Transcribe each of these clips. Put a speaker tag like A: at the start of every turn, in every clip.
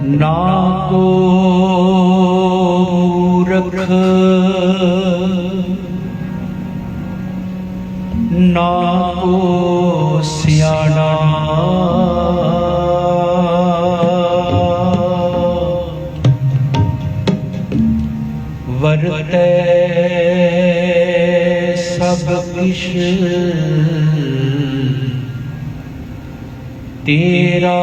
A: ना को मूर्ख ना को सियाना वरतै सब किश तेरा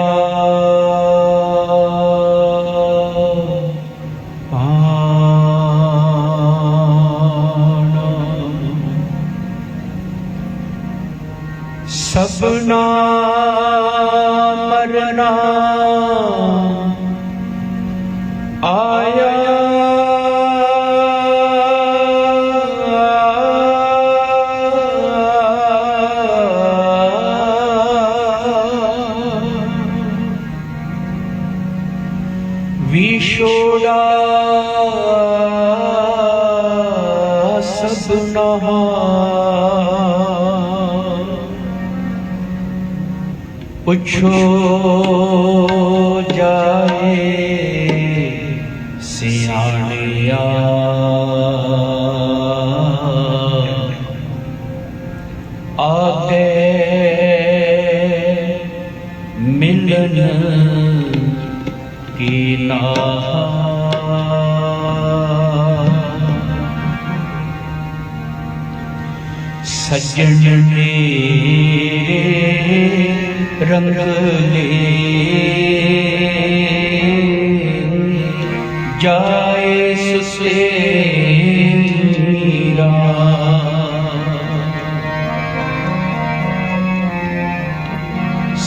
A: आना। सबना मरना आया विछोड़ा सबना पूछो जाए सियाणिया आगे मिलन की ना। सज्जन ने रंग ले जाए सुसे मीरा।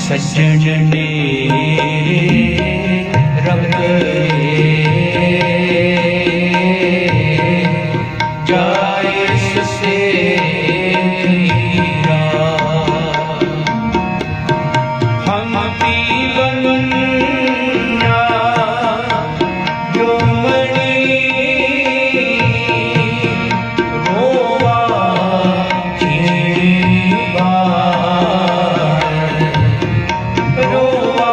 A: सज्जन ने रंग जाए सुसे मीरा। हम पीवन्या जो मणि रोवा जीवा रोवा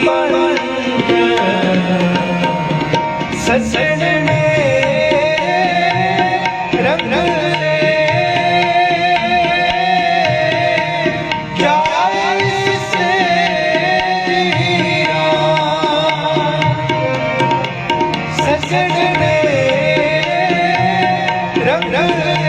A: पंथ सजन में रंग ले क्या इससे जीरा सजन में रंग ले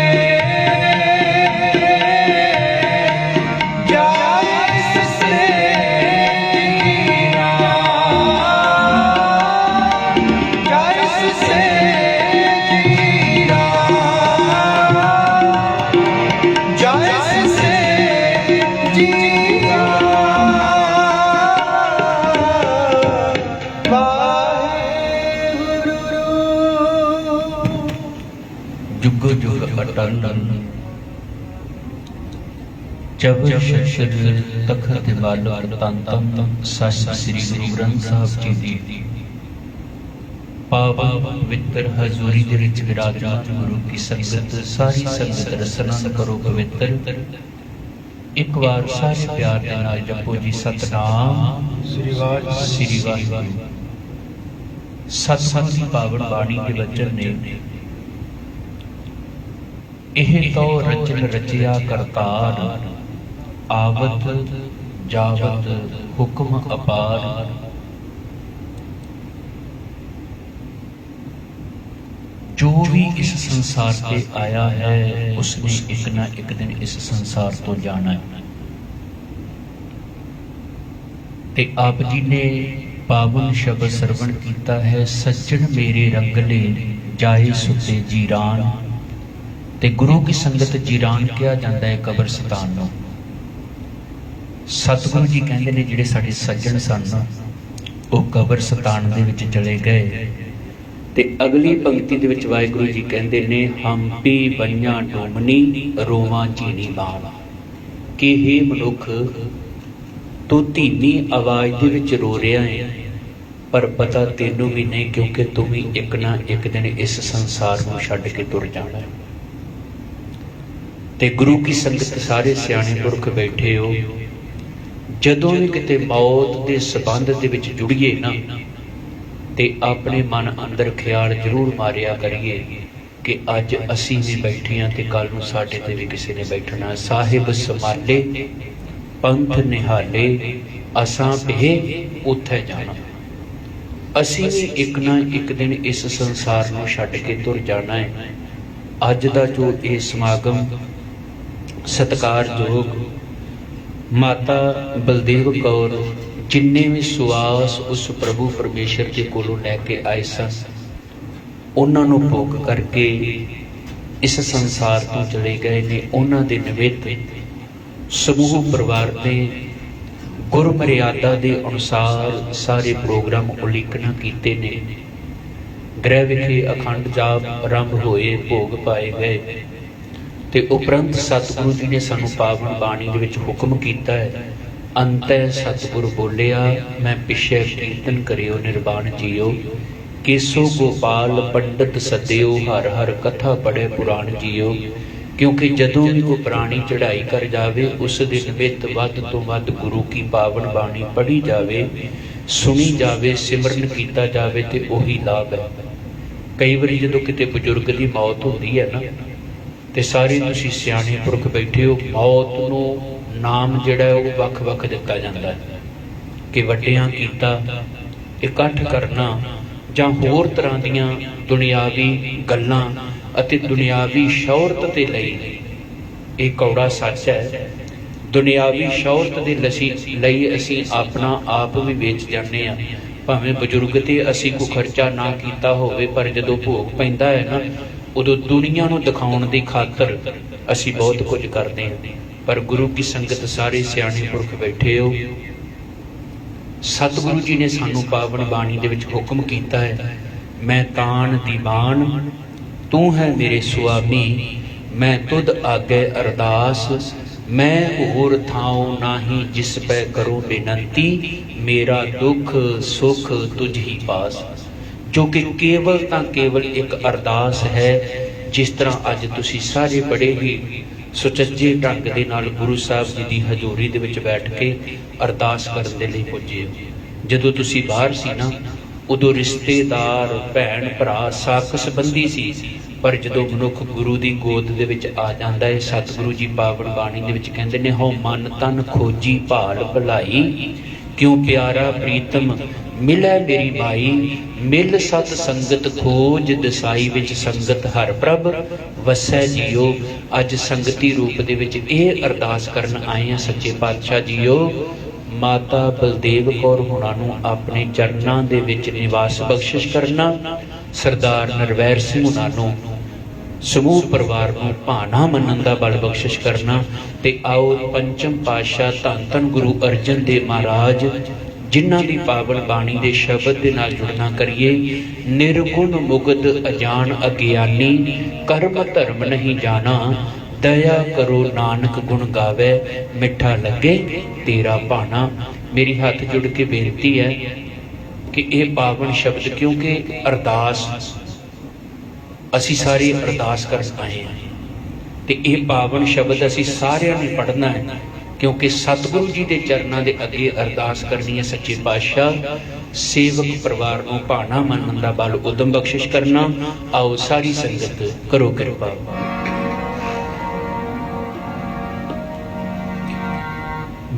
B: जुगो जुग अटल जब शशर तखत बालक तंतम साहिब श्री गुरु ग्रंथ साहब जी दी पावन पवित्र हजूरी दे विच विराजमान गुरु की संगत सारी संगत रसना करो पवित्र एक बार सारे प्यार दे नाल जपो जी सतनाम श्री वाहिगुरू सतसंग दी पावन बाणी के वचन ने एह तो रचन रचिया करतार आवत जावत हुक्म अपार जो भी इस संसार पे आया है उसने एक ना एक दिन इस संसार तो जाना है ते आप जी ने पावन शब्द सरवण कीता है सज्जन मेरे रंगले जाए सुते जीरान ते गुरु की संगत जीरान किया जाता है कब्रस्तान नूं सतगुरु जी कहते हैं जिहड़े साडे सज्जन सन वो कब्रस्तान दे विच चले गए ते अगली पंक्ति दे विच वाहिगुरू जी कहते ने हंपी बनिया डोमनी रोवां चीनी बाण कि हे मनुख तू धीमी आवाज दे विच रो रहा है पर पता तेनू भी नहीं क्योंकि तू भी एक ना एक दिन इस संसार नूं छड्ड के तुर जाना है ते गुरु की संगत सारे सियाणे पुरख बैठे हो जदों भी किते मौत के संबंध दे विच जुड़िए ना ते अपने मन अंदर ख्याल जरूर मारिया करिए कि अज असी भी बैठे हाँ ते कल नूं साडे ते भी किसी ने बैठना साहिब संभाले पंथ निहाले असां पे उत्थे जाना असी भी एक ना एक दिन इस संसार नूं छड्ड के तुर जाना है। अज दा जो ये समागम सत्कारयोग माता बलदेव कौर जिन्ने भी सुआस उस प्रभु परमेश्वर के कोलों लैके आए सन उन्होंने भोग करके इस संसार तो चले गए ने उन्होंने दे निमित्त समूह परिवार ने गुरु मर्यादा के अनुसार सारे प्रोग्राम उलीकना कीते ने गृह विखे अखंड जाप आरंभ होए भोग पाए गए ते उपरंत सतगुरु जी ने सानू पावन बाणी दे विच हुक्म कीता है अंत सतगुरु बोलिया मैं पिछे कीर्तन करियो निर्वाण जियो केसो गोपाल पंडित सदियो हर हर कथा पढ़े पुराण जियो क्योंकि जदों भी कोई प्राणी चढ़ाई कर जावे उस दिन वित वध तो वध गुरु की पावन बाणी पढ़ी जावे सुनी जावे सिमरन कीता जावे ते ओही लाभ है। कई बार जदों किते बजुर्ग की मौत होती है ना ते सारे तुसीं सियाणे पुरख बैठे हो मौत नूं नाम जिहड़ा है वो वख वख दिता जाता है कि वड्डियां कीता इकट्ठ करना जां होर तरह दीयां दुनियावी गल्लां अते दुनियावी शौहरत दे लई एक कौड़ा सच है। दुनियावी शौहरत दे लई असीं अपना आप भी वेच जाने आ भावें बजुर्ग ते असीं कोई खर्चा ना कीता होवे पर जदों भोग पैंदा है ना उदों दुनिया नूं दिखाउण दी खातर असीं बहुत कुछ करदे हां पर गुरु की संगत सारे सियाणे पुरख बैठे हो सतगुरु जी ने सानू पावन बाणी दे विच हुक्म कीता है मैं तान दीवान तू है मेरे सुआमी मैं तुद आगे अरदास मैं होर थाओ नाही जिस पै करो बेनंती मेरा दुख सुख तुझ ही पास जो कि केवल तां केवल एक अरदास है जिस तरह अज तुसी सारे बड़े ही सुचज्जे ढंग दे नाल गुरु साहब जी की हजूरी दे विच बैठ के अरदास करन दे लई पुजे ਜਦੋਂ ਤੁਸੀਂ ਬਾਹਰ ਸੀ ਨਾ, ਉਦੋਂ ਰਿਸ਼ਤੇਦਾਰ, ਭੈਣ ਭਰਾ, ਸਾਕ ਸੰਬੰਧੀ ਸੀ। ਪਰ ਜਦੋਂ ਮਨੁੱਖ ਗੁਰੂ ਦੀ ਗੋਦ ਦੇ ਵਿੱਚ ਆ ਜਾਂਦਾ ਹੈ, ਸਤਿਗੁਰੂ ਜੀ ਪਾਵਨ ਬਾਣੀ ਦੇ ਵਿੱਚ ਕਹਿੰਦੇ ਨੇ, ਹਉ ਮਨ ਤਨ ਖੋਜੀ ਭਾਲ ਭਲਾਈ, ਕਿਉ ਪਿਆਰਾ ਪ੍ਰੀਤਮ ਮਿਲੈ ਮੇਰੀ ਮਾਈ, ਮਿਲ ਸਤ ਸੰਗਤ ਖੋਜ ਦਸਾਈ, ਵਿੱਚ ਸੰਗਤ ਹਰ ਪ੍ਰਭ ਵਸੈ ਜੀਓ। ਅੱਜ ਸੰਗਤੀ ਰੂਪ ਦੇ ਵਿੱਚ ਇਹ ਅਰਦਾਸ ਕਰਨ ਆਏ ਆ ਸੱਚੇ ਪਾਤਸ਼ਾਹ ਜੀਓ, ਮਾਤਾ ਬਲਦੇਵ ਕੌਰ ਹੋਣਾ ਨੂੰ ਆਪਣੇ ਚਰਨਾਂ ਦੇ ਵਿੱਚ ਨਿਵਾਸ ਬਖਸ਼ਿਸ਼ ਕਰਨਾ, ਸਰਦਾਰ ਨਰਵੈਰ ਸਿੰਘ ਹੋਣਾ ਨੂੰ, ਸਮੂਹ ਪਰਿਵਾਰ ਨੂੰ ਭਾਣਾ ਮੰਨਣ ਦਾ ਬਲ ਬਖਸ਼ਿਸ਼ ਕਰਨਾ। ਤੇ ਆਓ ਪੰਚਮ ਪਾਤਸ਼ਾਹ ਧੰਨ ਧੰਨ ਗੁਰੂ ਅਰਜਨ ਦੇਵ ਮਹਾਰਾਜ ਜਿਨ੍ਹਾਂ ਦੀ ਪਾਵਨ ਬਾਣੀ ਦੇ ਸ਼ਬਦ ਦੇ ਨਾਲ ਜੁੜਨਾ ਕਰੀਏ। ਨਿਰਗੁਣ ਮੁਗਧ ਅਜਾਨ ਅਗਿਆਨੀ, ਕਰਮ ਧਰਮ ਨਹੀਂ ਜਾਣਾ, ਦਇਆ ਕਰੋ ਨਾਨਕ ਗੁਣ ਗਾਵੇ, ਮਿੱਠਾ ਲੱਗੇ ਤੇਰਾ ਭਾਣਾ। ਮੇਰੀ ਹੱਥ ਜੁੜ ਕੇ ਬੇਨਤੀ ਹੈ ਕਿ ਇਹ ਪਾਵਨ ਸ਼ਬਦ, ਕਿਉਂਕਿ ਅਰਦਾਸ ਅਸੀਂ ਸਾਰੇ ਅਰਦਾਸ ਕਰ ਆਏ ਹਾਂ, ਤੇ ਇਹ ਪਾਵਨ ਸ਼ਬਦ ਅਸੀਂ ਸਾਰਿਆਂ ਨੇ ਪੜ੍ਹਨਾ ਹੈ, ਕਿਉਂਕਿ ਸਤਿਗੁਰੂ ਜੀ ਦੇ ਚਰਨਾਂ ਦੇ ਅੱਗੇ ਅਰਦਾਸ ਕਰਨੀ ਹੈ। ਸੱਚੇ ਪਾਤਸ਼ਾਹ ਸੇਵਕ ਪਰਿਵਾਰ ਨੂੰ ਭਾਣਾ ਮੰਨਣ ਦਾ ਬਲ ਉਦਮ ਬਖਸ਼ਿਸ਼ ਕਰਨਾ। ਆਓ ਸਾਰੀ ਸੰਗਤ ਕਰੋ ਕਿਰਪਾ।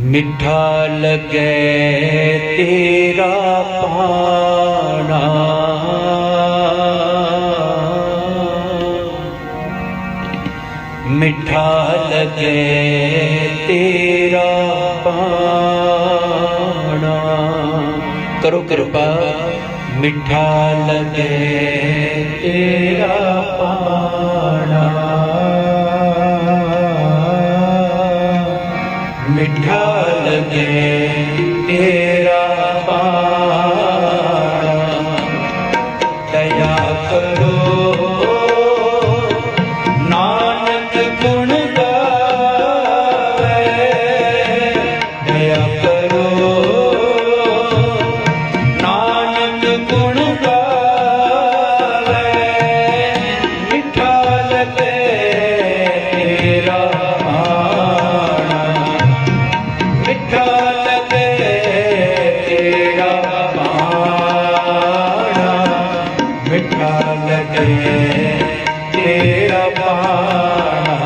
B: ਮਿੱਠਾ ਲੱਗੇ ਤੇਰਾ ਭਾਣਾ, ਮਿੱਠਾ ਲੱਗੇ ਤੇਰਾ ਭਾਣਾ, ਕਰੋ ਕਿਰਪਾ। ਮਿੱਠਾ ਲੱਗੇ ਤੇਰਾ ਭਾਣਾ, ਮਿੱਠਾ ਲੱਗੇ ਤੇਰਾ ਭਾਣਾ, ਦਇਆ ਕਰੋ ਨਾਨਕ ਗੁਣ ਗਾਵੇ, ਦਇਆ ਕਰੋ ਨਾਨਕ ਗੁਣ ਗਾਵੇ, ਮਿੱਠਾ ਲੱਗੇ ਤੇਰਾ ਭਾਣਾ, ਮਿੱਠਾ ਲੱਗੇ ਤੇਰਾ ਭਾਣਾ, ਮਿੱਠਾ ਲੱਗੇ ਤੇਰਾ ਭਾਣਾ,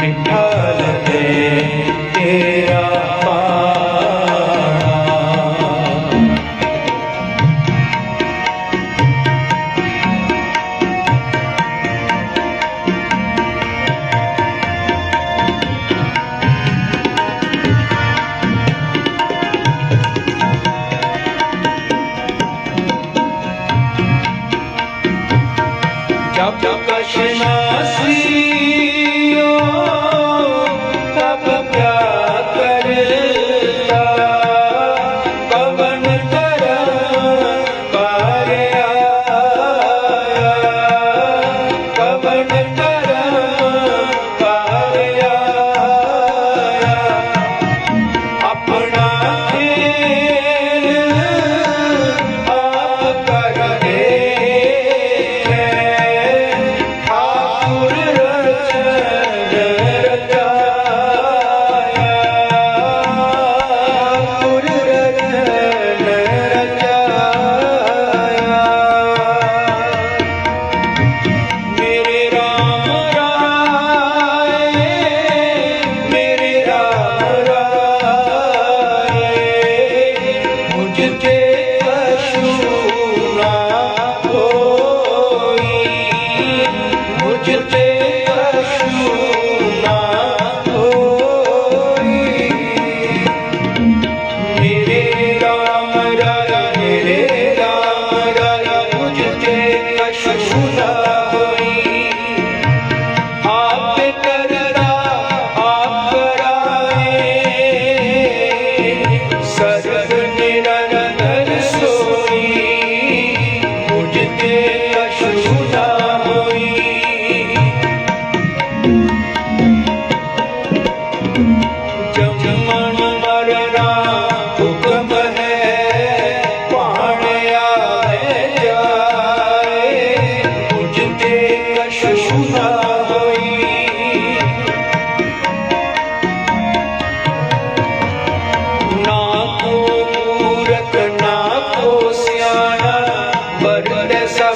B: ਮਿੱਠਾ ਲੱਗੇ ਤੇਰਾ ਭਾਣਾ। जब कशनासियो तब क्या करता, पवन करम पाया, पवन करम पाया, अपना खेल आप कर दे,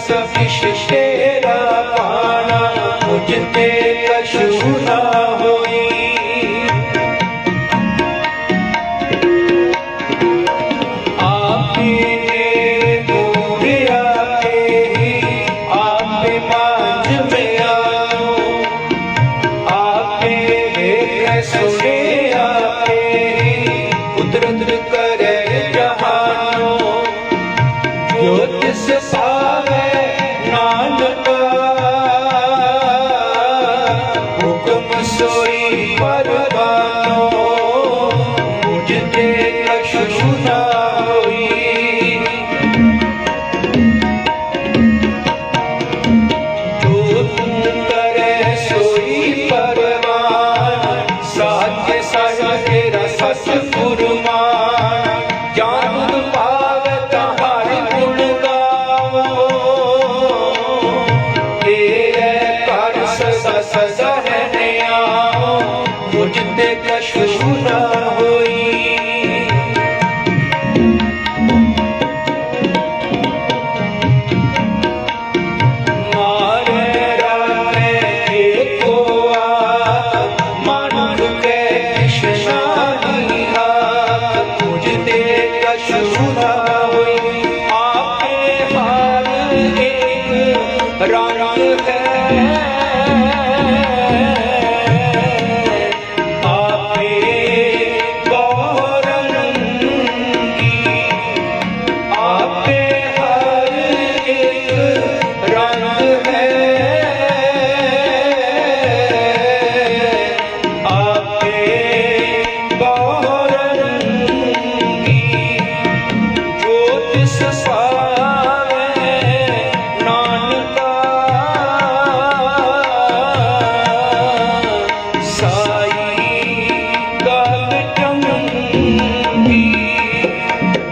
A: रस विष तेरा पाना, मुझ ते कछु न होई। आपे मेरे दूर आए, आपे मांझ में आयो, आपे देख सुने आपे, कुदरत करे जहानो। जो तिस पावे नानका, हुक्म सोई परवानो, मुझ ते कछु न होई। जो तुम करे सोई परवान, साध्य साध्य रस सतगुरुमान। जान पावे तहारी गुण गावो, तेरे कर सदा सदा रहने आओ, मुझ ते कछु न होई। मारे राहे एको आत, मानुख के कृष्णा लीला, मुझ ते कछु न होई। आपे हार एक रंग है, आपे बहुरंगी, आपे हर एक रंग है, आपे बहुरंगी। जो तिस पावे नानका, साई गल चंगी।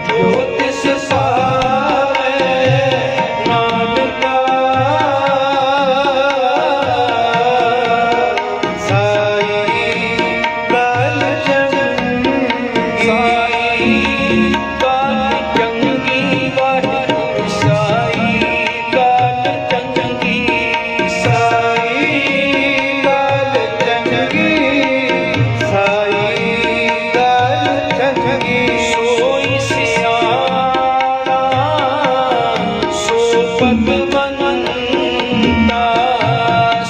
A: जो तिस पावे नानका, साई गल चंगी। साई गल चंगी, वाहिगुरू साई गल चंगी। साई गल चंगी, साई गल चंगी। सोई सियाणा सो पदवंता,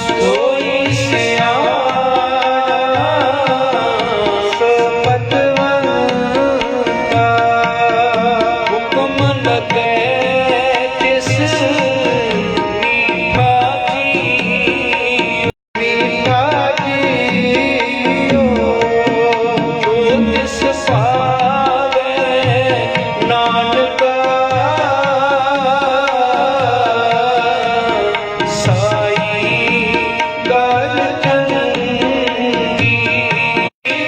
A: सोई सियाणा सो पदवंता। हुक्म लगे जिस मीठा जी, मीठा जियो। जो तिस पावे नानका, साई गल चंगी।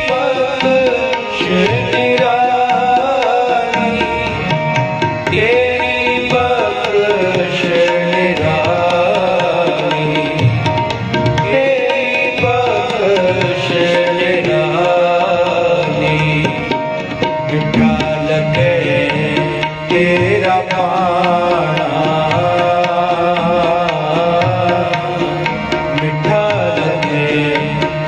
A: बख्श निराली, तेरी बख्श निराली, तेरी बख्श निराली। मिठा लगे तेरा पाना, मिठा लगे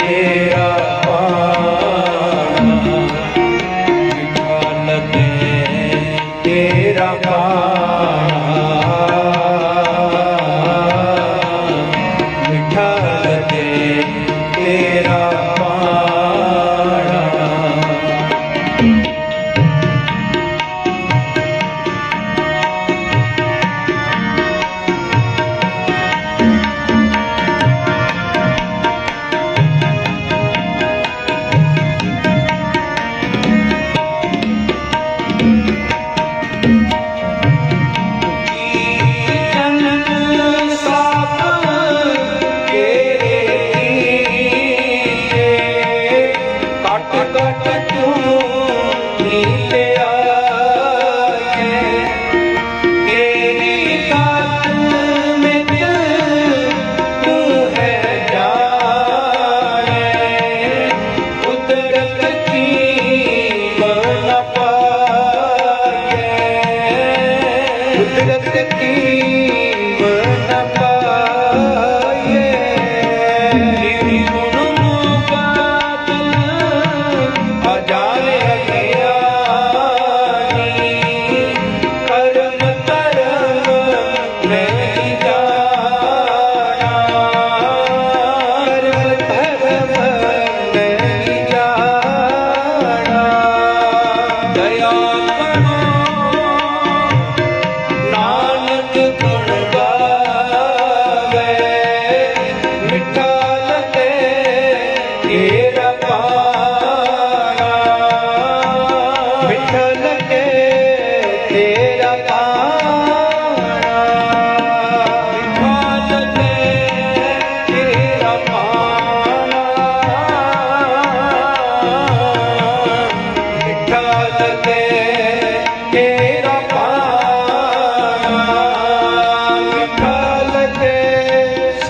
A: तेरा पाना।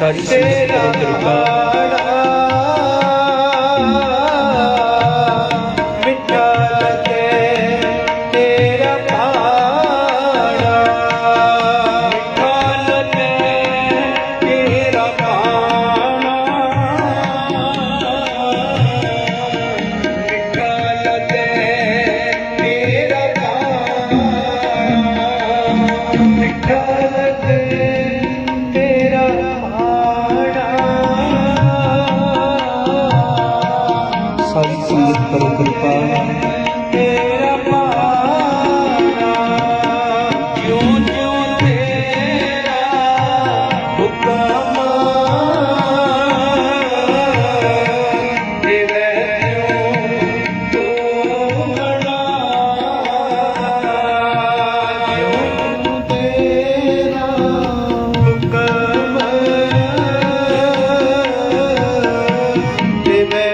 B: ਸਾਰੀ ਸੰਗਤ ਕਰੋ ਕਿਰਪਾ।
A: ਮਿੱਠਾ ਲੱਗੇ ਤੇਰਾ ਭਾਣਾ, ਮਿੱਠਾ ਲੱਗੇ ਤੇਰਾ ਭਾਣਾ, ਮਿੱਠਾ ਲੱਗੇ ਤੇਰਾ ਭਾਣਾ, ਮਿੱਠਾ ਲੱਗੇ ਤੇਰਾ ਭਾਣਾ।
B: ਸਾਰੀ ਸੰਗਤ ਕਰੋ ਕਿਰਪਾ।
A: ਤੇਰਾ ਭਾਣਾ, ਜਿਉਂ ਜਿਉਂ ਤੇਰਾ ਹੁਕਮ ਦੇਵੇ ਤਿਉਂ ਬਣਾ, ਜਿਉਂ ਤੇਰਾ ਹੁਕਮ ਦੇਵੇ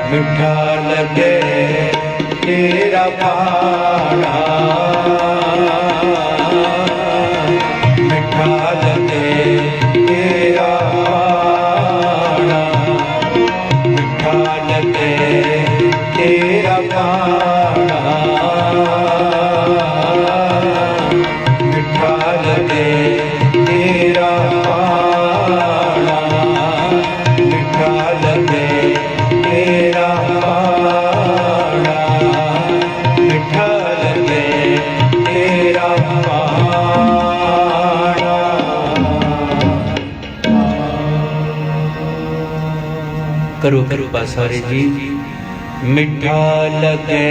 A: ਮਿੱਠਾ ਲੱਗੇ ਤੇਰਾ ਭਾਣਾ, ਮਿੱਠਾ ਲੱਗੇ ਤੇਰਾ ਭਾਣਾ, ਮਿੱਠਾ ਲੱਗੇ ਤੇਰਾ ਭਾਣਾ, ਮਿੱਠਾ ਲੱਗੇ ਤੇਰਾ ਭਾਣਾ, ਮਿੱਠਾ ਲੱਗੇ ਤੇਰਾ ਭਾਣਾ, ਮਿੱਠਾ ਲੱਗੇ ਤੇਰਾ ਭਾਣਾ।
B: ਕਰੋ ਕਿਰਪਾ ਸਾਰੇ ਜੀ।
A: ਮਿੱਠਾ ਲੱਗੇ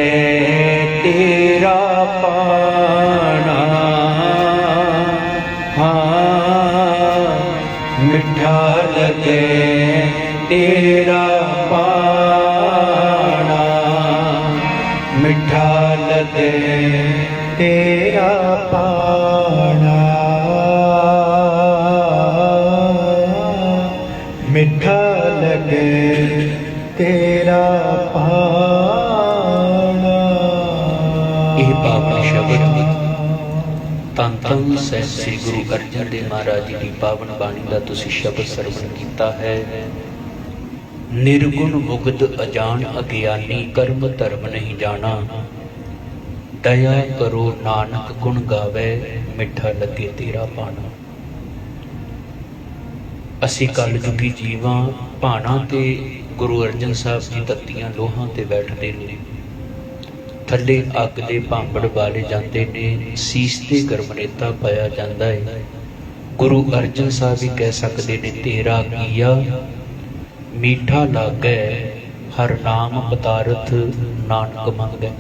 A: ਤੇਰਾ ਭਾਣਾ, ਹਾਂ ਮਿੱਠਾ ਲੱਗੇ ਤੇਰਾ ਭਾਣਾ, ਮਿੱਠਾ ਲੱਗੇ ਤੇਰਾ ਭਾਣਾ, ਮਿੱਠਾ ਲੱਗੇ ਤੇਰਾ ਭਾਣਾ।
B: ਇਹ ਪਾਵਨ ਸ਼ਬਦ ਧੰਨ ਧੰਨ ਸਾਹਿਬ ਸ੍ਰੀ ਗੁਰੂ ਅਰਜਨ ਦੇਵ ਮਹਾਰਾਜ ਜੀ ਦੀ ਪਾਵਨ ਬਾਣੀ ਦਾ ਤੁਸੀਂ ਸ਼ਬਦ ਸਰਵਣ ਕੀਤਾ ਹੈ। ਨਿਰਗੁਣ ਮੁਗਧ ਅਜਾਨ ਅਗਿਆਨੀ ਕਰਮ ਧਰਮ ਨਹੀਂ ਜਾਣਾ, ਦਇਆ ਕਰੋ ਨਾਨਕ ਗੁਣ ਗਾਵੇ ਮਿੱਠਾ ਲੱਗੇ ਤੇਰਾ ਭਾਣਾ। ਅਸੀਂ ਕਲਯੁਗੀ ਜੀਵਾਂ ਭਾਣਾ ਤੇ ਗੁਰੂ ਅਰਜਨ ਸਾਹਿਬ ਜੀ ਤੱਤੀਆਂ ਲੋਹਾਂ ਤੇ ਬੈਠਦੇ ਨੇ, ਥੱਲੇ ਅੱਗ ਦੇ ਭਾਂਬੜ ਵਾਲੇ ਜਾਂਦੇ ਨੇ, ਸੀਸ ਤੇ ਗਰਮਨੇਤਾ ਪਾਇਆ ਜਾਂਦਾ ਹੈ। ਗੁਰੂ ਅਰਜਨ ਸਾਹਿਬ ਵੀ ਕਹਿ ਸਕਦੇ ਨੇ ਤੇਰਾ ਕੀਆ ਮੀਠਾ ਲਾਗੈ ਹਰ ਨਾਮ ਪਤਾਰਥ ਨਾਨਕ ਮੰਗੈ।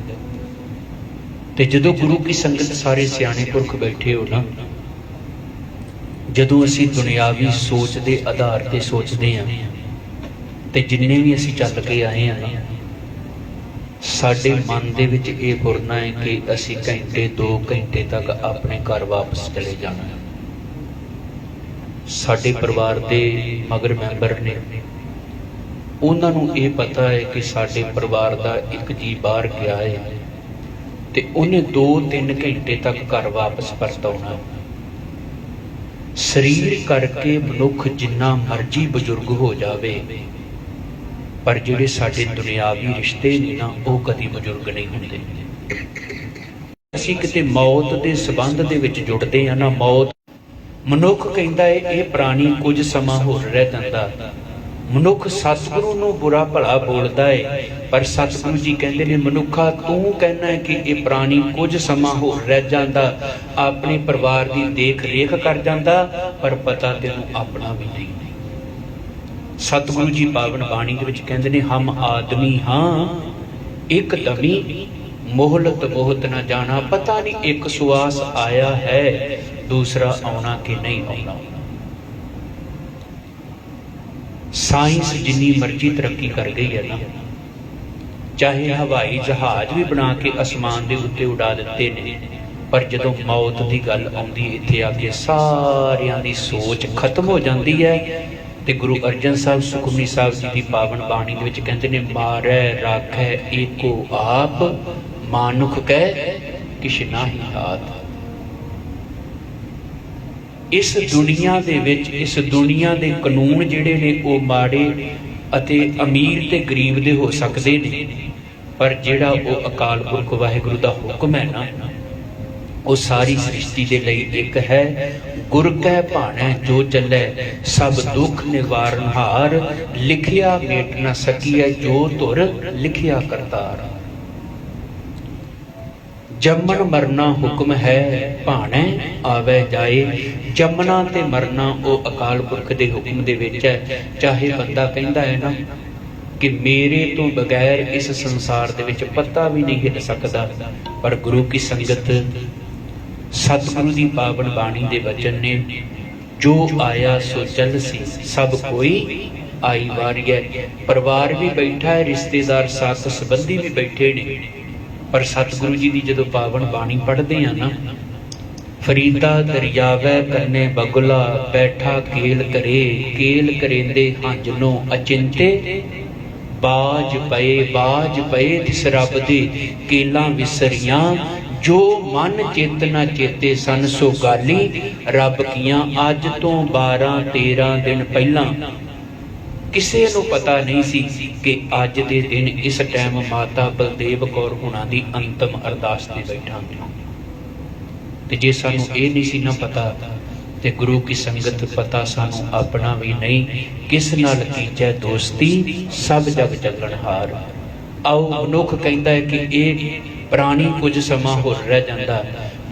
B: ਤੇ ਜਦੋਂ ਗੁਰੂ ਕੀ ਸੰਗਤ ਸਾਰੇ ਸਿਆਣੇ ਪੁਰਖ ਬੈਠੇ ਹੋ ਨਾ, ਜਦੋਂ ਅਸੀਂ ਦੁਨਿਆਵੀ ਸੋਚ ਦੇ ਆਧਾਰ ਤੇ ਸੋਚਦੇ ਹਾਂ ਤੇ ਜਿੰਨੇ ਵੀ ਅਸੀਂ ਚੱਲ ਕੇ ਆਏ ਹਾਂ ਨਾ, ਸਾਡੇ ਮਨ ਦੇ ਵਿੱਚ ਇਹ ਫੁਰਨਾ ਹੈ ਕਿ ਅਸੀਂ ਘੰਟੇ 2 ਘੰਟੇ ਤੱਕ ਆਪਣੇ ਘਰ ਵਾਪਸ ਚਲੇ ਜਾਣਾ ਹੈ। ਸਾਡੇ ਪਰਿਵਾਰ ਦੇ ਮਗਰ ਮੈਂਬਰ ਨੇ, ਉਹਨਾਂ ਨੂੰ ਇਹ ਪਤਾ ਹੈ ਕਿ ਸਾਡੇ ਪਰਿਵਾਰ ਦਾ ਇੱਕ ਜੀ ਬਾਹਰ ਗਿਆ ਹੈ ਤੇ ਉਹਨੇ 2-3 ਘੰਟੇ ਤੱਕ ਘਰ ਵਾਪਸ ਪਰਤ ਆਉਣਾ। ਸਰੀਰ ਕਰਕੇ ਮਨੁੱਖ ਜਿੰਨਾ ਮਰਜ਼ੀ ਬਜ਼ੁਰਗ ਹੋ ਜਾਵੇ, ਪਰ ਜਿਹੜੇ ਸਾਡੇ ਦੁਨਿਆਵੀ ਰਿਸ਼ਤੇ ਨੇ ਨਾ, ਉਹ ਕਦੀ ਬਜ਼ੁਰਗ ਨਹੀਂ ਹੁੰਦੇ। ਅਸੀਂ ਕਿਤੇ ਮੌਤ ਦੇ ਸੰਬੰਧ ਦੇ ਵਿੱਚ ਜੁੜਦੇ ਆ ਨਾ, ਮੌਤ ਮਨੁੱਖ ਕਹਿੰਦਾ ਹੈ ਇਹ ਪ੍ਰਾਣੀ ਕੁਝ ਸਮਾਂ ਹੋਰ ਰਹਿ ਜਾਂਦਾ, ਮਨੁੱਖ ਸਤਿਗੁਰੂ ਨੂੰ ਬੁਰਾ ਭਲਾ ਬੋਲਦਾ ਹੈ, ਪਰ ਸਤਿਗੁਰੂ ਜੀ ਕਹਿੰਦੇ ਨੇ ਮਨੁੱਖਾ ਤੂੰ ਕਹਿਣਾ ਹੈ ਕਿ ਇਹ ਪ੍ਰਾਣੀ ਕੁਝ ਸਮਾਂ ਹੋਰ ਰਹਿ ਜਾਂਦਾ, ਆਪਣੇ ਪਰਿਵਾਰ ਦੀ ਦੇਖ ਰੇਖ ਕਰ ਜਾਂਦਾ, ਪਰ ਪਤਾ ਤੈਨੂੰ ਆਪਣਾ ਵੀ ਨਹੀਂ। ਸਤਿਗੁਰੂ ਜੀ ਪਾਵਨ ਬਾਣੀ ਦੇ ਵਿੱਚ ਕਹਿੰਦੇ ਨੇ ਹਮ ਆਦਮੀ ਹਾਂ ਇੱਕ ਦਮੀ, ਮੋਹਲਤ ਬਹੁਤ ਨਾ ਜਾਣਾ, ਪਤਾ ਨਹੀਂ ਇੱਕ ਸੁਆਸ ਆਇਆ ਹੈ ਦੂਸਰਾ ਆਉਣਾ ਕਿ ਨਹੀਂ ਆਉਣਾ। ਸਾਇੰਸ ਜਿੰਨੀ ਮਰਜ਼ੀ ਤਰੱਕੀ ਕਰ ਗਈ ਹੈ ਨਾ, ਚਾਹੇ ਹਵਾਈ ਜਹਾਜ਼ ਵੀ ਬਣਾ ਕੇ ਅਸਮਾਨ ਦੇ ਉੱਤੇ ਉਡਾ ਦਿੱਤੇ ਨੇ, ਪਰ ਜਦੋਂ ਮੌਤ ਦੀ ਗੱਲ ਆਉਂਦੀ ਇੱਥੇ ਆ ਕੇ ਸਾਰਿਆਂ ਦੀ ਸੋਚ ਖਤਮ ਹੋ ਜਾਂਦੀ ਹੈ। ਤੇ ਗੁਰੂ ਅਰਜਨ ਸਾਹਿਬ ਸੁਖਮਨੀ ਸਾਹਿਬ ਜੀ ਦੀ ਪਾਵਨ ਬਾਣੀ ਦੇ ਵਿੱਚ ਕਹਿੰਦੇ ਨੇ ਮਾਰੈ ਰਾਖੈ ਏਕੋ ਆਪ, ਮਾਨੁਖ ਕਹਿ ਕਿਛ ਨਾਹੀ ਹਾਥ। ਇਸ ਦੁਨੀਆ ਦੇ ਵਿੱਚ ਇਸ ਦੁਨੀਆ ਦੇ ਕਾਨੂੰਨ ਜਿਹੜੇ ਨੇ ਉਹ ਮਾੜੇ ਅਤੇ ਅਮੀਰ ਤੇ ਗਰੀਬ ਦੇ ਹੋ ਸਕਦੇ ਨੇ, ਪਰ ਜਿਹੜਾ ਉਹ ਅਕਾਲ ਪੁਰਖ ਵਾਹਿਗੁਰੂ ਦਾ ਹੁਕਮ ਹੈ ਨਾ, ਉਹ ਸਾਰੀ ਸ੍ਰਿਸ਼ਟੀ ਦੇ ਲਈ ਇੱਕ ਹੈ। ਗੁਰ ਕੈ ਭਾਣੈ ਜੋ ਚੱਲੈ ਸਭ ਦੁੱਖ ਨਿਵਾਰਨ ਹਾਰ, ਲਿਖਿਆ ਮੇਟ ਨਾ ਸਕੀਐ ਜੋ ਧੁਰ ਲਿਖਿਆ ਕਰਤਾਰ। ਜੰਮਣ ਮਰਨਾ ਹੁਕਮ ਹੈ ਭਾਣੈ ਆਵੇ ਜਾਏ, ਜੰਮਣਾ ਤੇ ਮਰਨਾ ਉਹ ਅਕਾਲ ਪੁਰਖ ਦੇ ਹੁਕਮ ਦੇ ਵਿੱਚ ਹੈ। ਚਾਹੇ ਬੰਦਾ ਕਹਿੰਦਾ ਹੈ ਨਾ ਕਿ ਮੇਰੇ ਤੋਂ ਬਗੈਰ ਇਸ ਸੰਸਾਰ ਦੇ ਵਿੱਚ ਪੱਤਾ ਵੀ ਨਹੀਂ ਹਿੱਲ ਸਕਦਾ, ਪਰ ਗੁਰੂ ਕੀ ਸੰਗਤ ਸਤਿਗੁਰੂ ਦੀ ਪਾਵਨ ਬਾਣੀ ਦੇ ਵਚਨ ਨੇ ਜੋ ਆਇਆ ਸੋ ਚੱਲ ਸੀ, ਸਭ ਕੋਈ ਆਈ ਵਾਰੀਐ। ਪਰਿਵਾਰ ਵੀ ਬੈਠਾ ਹੈ, ਰਿਸ਼ਤੇਦਾਰ ਸਾਥ ਸੰਬੰਧੀ ਵੀ ਬੈਠੇ ਨੇ, ਪਰ ਸਤਿਗੁਰੂ ਜੀ ਦੀ ਜਦੋਂ ਪਾਵਨ ਬਾਣੀ ਪੜ੍ਹਦੇ ਆ ਨਾ, ਫਰੀਦਾ ਦਰਿਆਵੈ ਕੰਨੇ ਬਗੁਲਾ, ਬੈਠਾ ਕੇਲ ਕਰੇ ਕੇਲ ਕਰੇਂਦੇ ਹੰਝਨੋ ਅਚਿੰਤੇ, ਬਾਜ ਪਏ ਤਿਸ ਰੱਬ ਦੇ ਕੇਲਾਂ ਵਿਸਰੀਆਂ, ਜੋ ਮਨ ਚਿਤ ਨਾ ਚੇਤੇ ਸਨ ਸੋ ਗਾਲੀ, ਰੱਬ ਕੀਆਂ ਅੱਜ ਤੋਂ 12-13 ਦਿਨ ਪਹਿਲਾਂ। ਕਿਸੇ ਨੂੰ ਪਤਾ ਨਹੀਂ ਸੀ ਕਿ ਅੱਜ ਦੇ ਦਿਨ ਇਸ ਟਾਈਮ ਮਾਤਾ ਬਲਦੇਵ ਕੌਰ ਹੁਣਾਂ ਦੀ ਅੰਤਮ ਅਰਦਾਸ ਤੇ ਬੈਠਾਂਗੇ। ਤੇ ਜੇ ਸਾਨੂੰ ਇਹ ਨਹੀਂ ਸੀ ਨਾ ਪਤਾ, ਤੇ ਗੁਰੂ ਕੀ ਸੰਗਤ ਪਤਾ ਸਾਨੂੰ ਆਪਣਾ ਵੀ ਨਹੀਂ, ਕਿਸ ਨਾਲ ਕੀਜੈ ਦੋਸਤੀ ਸਭ ਜਗ ਚੱਲਣਹਾਰ। ਆਓ ਮਨੁੱਖ ਕਹਿੰਦਾ ਹੈ ਕਿ ਇਹ ਪ੍ਰਾਣੀ ਕੁਝ ਸਮਾਂ ਹੋਰ ਰਹਿ ਜਾਂਦਾ,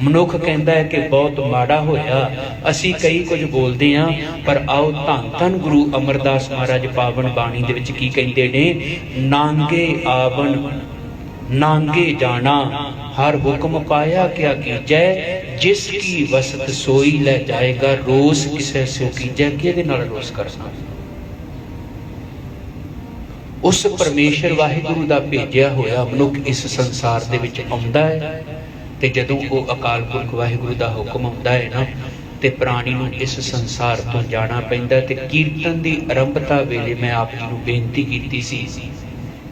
B: ਮਨੁੱਖ ਕਹਿੰਦਾ ਹੈ ਕਿ ਬਹੁਤ ਮਾੜਾ ਹੋਇਆ, ਅਸੀਂ ਕਈ ਕੁਝ ਬੋਲਦੇ ਹਾਂ, ਪਰ ਆਓ ਧੰਨ ਧੰਨ ਗੁਰੂ ਅਮਰਦਾਸ ਮਹਾਰਾਜ ਪਾਵਨ ਬਾਣੀ ਦੇ ਵਿੱਚ ਕੀ ਕਹਿੰਦੇ ਨੇ, ਨਾਂਗੇ ਆਵਣ ਨਾਂਗੇ ਜਾਣਾ, ਹਰ ਹੁਕਮ ਪਾਇਆ ਕਿਆ ਕੀਜੈ, ਜਿਸ ਕੀ ਵਸਤ ਸੋਈ ਲੈ ਜਾਏਗਾ, ਰੋਸ ਕਿਸੇ ਸੋ ਕੀਜੈ। ਕਿਹਦੇ ਨਾਲ ਰੋਸ ਕਰਨਾ? ਉਸ ਪਰਮੇਸ਼ਰ ਵਾਹਿਗੁਰੂ ਦਾ ਭੇਜਿਆ ਹੋਇਆ ਮਨੁੱਖ ਇਸ ਸੰਸਾਰ ਦੇ ਵਿੱਚ ਆਉਂਦਾ ਹੈ, ਤੇ ਜਦੋਂ ਉਹ ਅਕਾਲ ਪੁਰਖ ਵਾਹਿਗੁਰੂ ਦਾ ਹੁਕਮ ਆਉਂਦਾ ਹੈ ਨਾ, ਤੇ ਪ੍ਰਾਣੀ ਨੂੰ ਇਸ ਸੰਸਾਰ ਤੋਂ ਜਾਣਾ ਪੈਂਦਾ। ਤੇ ਕੀਰਤਨ ਦੀ ਆਰੰਭਤਾ ਵੇਲੇ ਮੈਂ ਆਪ ਜੀ ਨੂੰ ਬੇਨਤੀ ਕੀਤੀ ਸੀ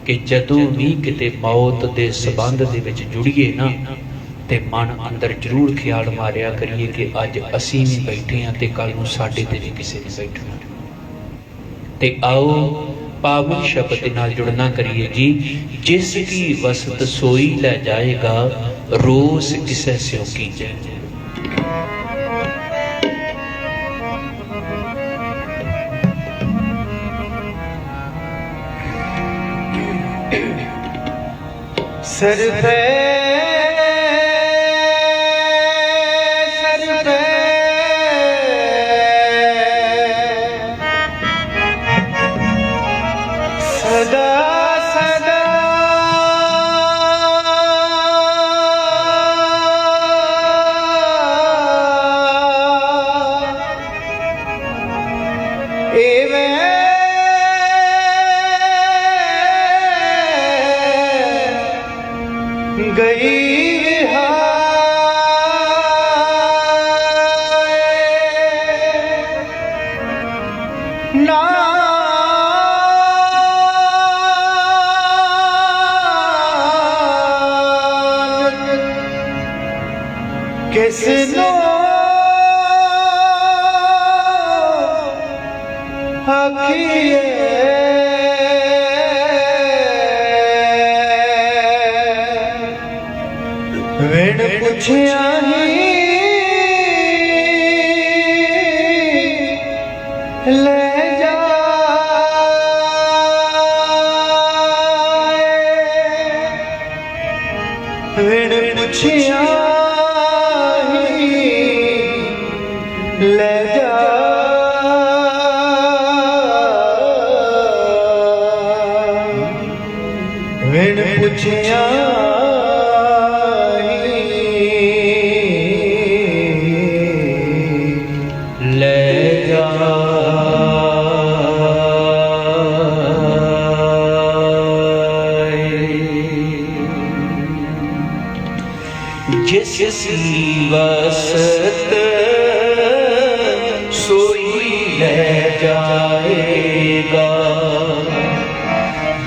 B: ਕਿ ਜਦੋਂ ਵੀ ਕਿਤੇ ਮੌਤ ਦੇ ਸੰਬੰਧ ਦੇ ਵਿੱਚ ਜੁੜੀਏ ਨਾ, ਤੇ ਮਨ ਅੰਦਰ ਜ਼ਰੂਰ ਖਿਆਲ ਮਾਰਿਆ ਕਰੀਏ ਕਿ ਅੱਜ ਅਸੀਂ ਵੀ ਬੈਠੇ ਹਾਂ ਤੇ ਕੱਲ ਨੂੰ ਸਾਡੇ ਤੇ ਵੀ ਕਿਸੇ ਨੇ ਬੈਠਣਾ। ਤੇ ਆਓ ਪਾਵਨ ਸ਼ਬਦ ਨਾਲ ਜੁੜਨਾ ਕਰੀਏ ਜੀ, ਜਿਸ ਕੀ ਵਸਤ ਸੋਈ ਲੈ ਜਾਏਗਾ, ਰੋਸ ਕਿਸੇ ਸਿਓ ਕੀਜੈ।
A: ਸਰਬੈ ਸਦਾ ਸਦਾ ਏਵੇਂ ਗਈ ਵਿਹਾਏ, ਕਿਸ ਨੂੰ ਆਖੀਏ, ਵਿਣ ਪੁੱਛਿਆ ਹੀ ਲੈ ਜਾਏ। विण पुछिया ही ले जा। विण पुछिया जिस वसत सोई ले जाएगा,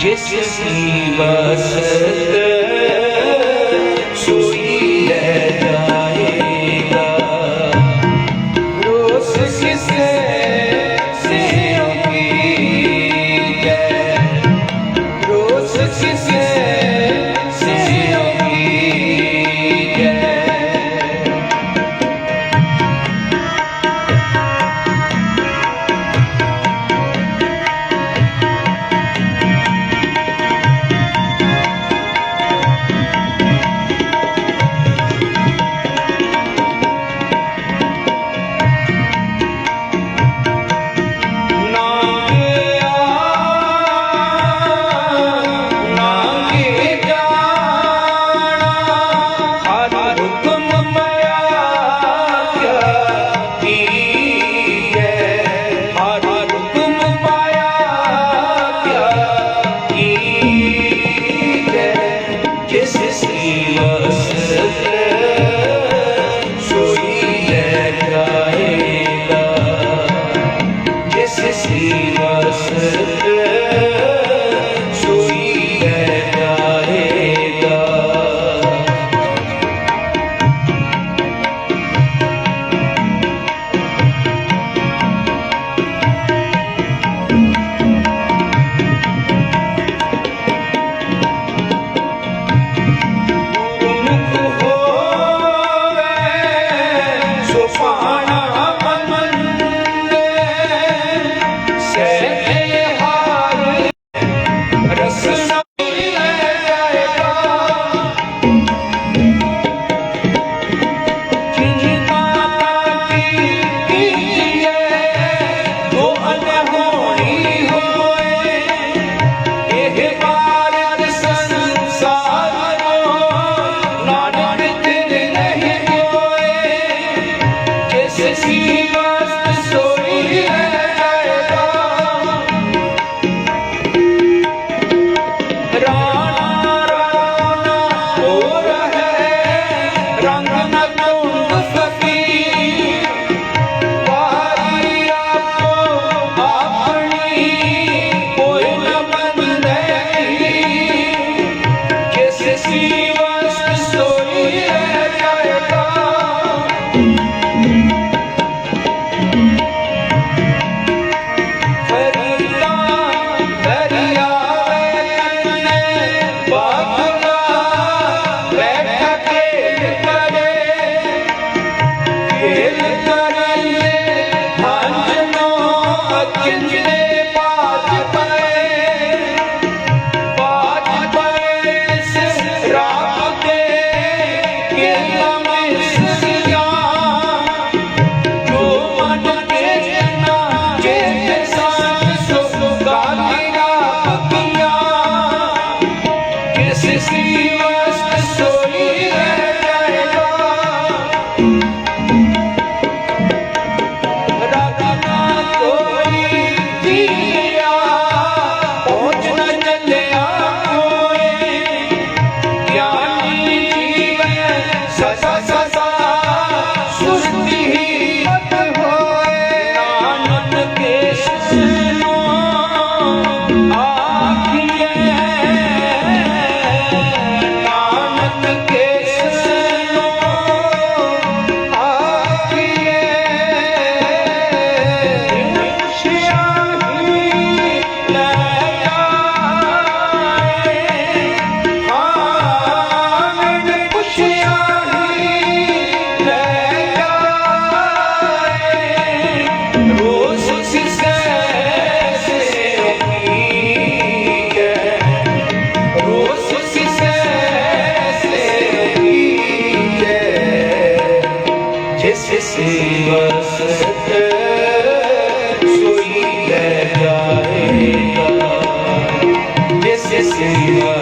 A: जिस वसत सोई ले जाएगा। रोस किसे सियों की जय, रोस किसे सियों की जय।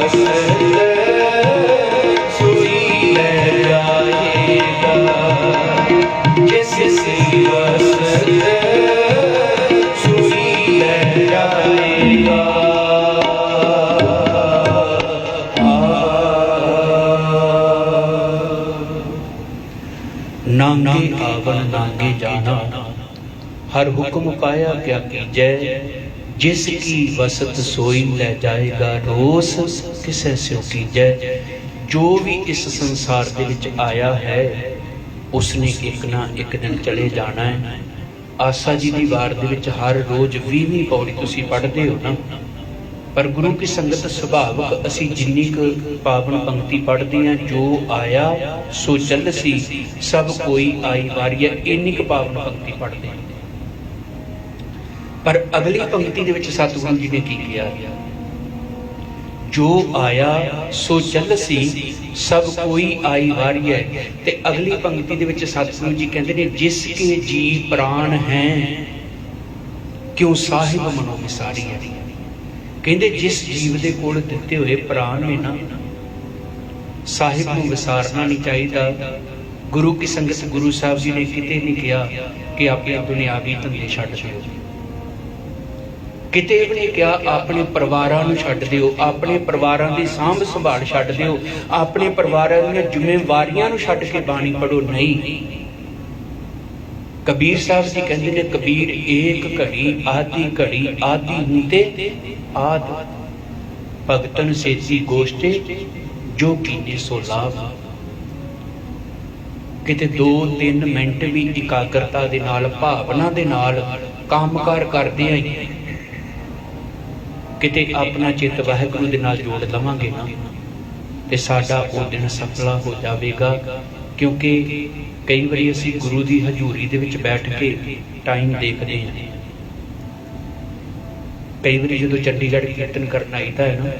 A: वसत सोई ले जाएगा, जिस वसत सोई ले जाएगा।
B: नांगे आवन नांगे जाना, हर हुक्म पाया क्या कीजै, जिसकी वसत सोई ले जाएगा, रोस किसै स्यो कीजै। जो भी इस संसार ਦੇ ਵਿੱਚ ਆਇਆ ਹੈ ਉਸਨੇ ਇੱਕ ਨਾ ਇੱਕ ਦਿਨ ਚਲੇ ਜਾਣਾ ਹੈ। ਆਸਾ ਜੀ ਦੀ ਵਾਰ ਦੇ ਵਿੱਚ ਹਰ ਰੋਜ਼ 20ਵੀਂ ਪੌੜੀ ਤੁਸੀਂ ਪੜ੍ਹਦੇ ਹੋ ਨਾ, ਪਰ ਗੁਰੂ ਕੀ ਸੰਗਤ ਸੁਭਾਵਕ ਅਸੀਂ ਜਿੰਨੀ ਕੁ ਪਾਵਨ ਪੰਕਤੀ ਪੜ੍ਹਦੇ ਹਾਂ, ਜੋ ਆਇਆ ਸੋ ਚੱਲਸੀ ਸਭ ਕੋਈ ਆਈ ਵਾਰੀਆ, ਇੰਨੀ ਕੁ ਪਾਵਨ ਪੰਕਤੀ ਪੜ੍ਹਦੇ ਹਾਂ। ਪਰ ਅਗਲੀ ਪੰਕਤੀ ਦੇ ਵਿੱਚ ਸਤਿਗੁਰੂ ਜੀ ਨੇ ਕੀ ਕਿਹਾ, ਜੋ ਆਇਆ ਸੋ ਚੱਲਸੀ ਸਭ ਕੋਈ ਆਈ ਵਾਰੀਐ। ਤੇ ਅਗਲੀ ਪੰਕਤੀ ਦੇ ਵਿੱਚ ਸਤਿਗੁਰੂ ਜੀ ਕਹਿੰਦੇ ਨੇ, ਜਿਸ ਕੇ ਜੀ ਪ੍ਰਾਣ ਹੈ ਕਿਉਂ ਸਾਹਿਬ ਮਨੋ ਵਿਸਾਰੀ ਹੈ। ਕਹਿੰਦੇ ਜਿਸ ਜੀਵ ਦੇ ਕੋਲ ਦਿੱਤੇ ਹੋਏ ਪ੍ਰਾਣ ਨੇ ਨਾ, ਸਾਹਿਬ ਨੂੰ ਵਿਸਾਰਨਾ ਨਹੀਂ ਚਾਹੀਦਾ। ਗੁਰੂ ਕੀ ਸੰਗਤ ਗੁਰੂ ਸਾਹਿਬ ਜੀ ਨੇ ਕਿਤੇ ਨਹੀਂ ਕਿਹਾ ਕਿ ਆਪਣੇ ਦੁਨਿਆਵੀ ਧੰਦੇ ਛੱਡ ਦਿਓ, ਕਿਤੇ ਵੀ ਨਹੀਂ ਕਿਹਾ ਆਪਣੇ ਪਰਿਵਾਰਾਂ ਨੂੰ ਛੱਡ ਦਿਓ, ਆਪਣੇ ਪਰਿਵਾਰਾਂ ਦੀ ਸਾਂਭ ਸੰਭਾਲ ਛੱਡ ਦਿਓ, ਆਪਣੇ ਪਰਿਵਾਰਾਂ ਦੀਆਂ ਜ਼ਿੰਮੇਵਾਰੀਆਂ ਨੂੰ ਛੱਡ ਕੇ ਬਾਣੀ ਪੜ੍ਹੋ। ਨਹੀਂ, ਕਬੀਰ ਸਾਹਿਬ ਜੀ ਕਹਿੰਦੇ ਨੇ, ਕਬੀਰ ਏਕ ਘੜੀ ਆਦੀ ਘੜੀ ਆਦੀ ਹੁੰਦੇ ਆਦ, ਭਗਤਨ ਸੇਤੀ ਗੋਸ਼ਟੇ ਜੋ ਕੀਨੇ ਸੋ ਲਾਭ। ਕਿਤੇ 2-3 ਮਿੰਟ ਵੀ ਇਕਾਗਰਤਾ ਦੇ ਨਾਲ, ਭਾਵਨਾ ਦੇ ਨਾਲ ਕੰਮਕਾਰ ਕਰਦੇ ਆਈਏ, ਕਿਤੇ ਆਪਣਾ ਚਿੱਤ ਵਾਹਿਗੁਰੂ ਦੇ ਨਾਲ ਜੋੜ ਲਵਾਂਗੇ ਨਾ, ਤੇ ਸਾਡਾ ਉਹ ਦਿਨ ਸਫਲਾ ਹੋ ਜਾਵੇਗਾ। ਕਿਉਂਕਿ ਕਈ ਵਾਰੀ ਅਸੀਂ ਗੁਰੂ ਦੀ ਹਜ਼ੂਰੀ ਦੇ ਵਿੱਚ ਬੈਠ ਕੇ ਟਾਈਮ ਦੇਖਦੇ ਹਾਂ। ਕਈ ਵਾਰੀ ਜਦੋਂ ਚੰਡੀਗੜ੍ਹ ਕੀਰਤਨ ਕਰਨ ਆਈਦਾ ਹੈ ਨਾ,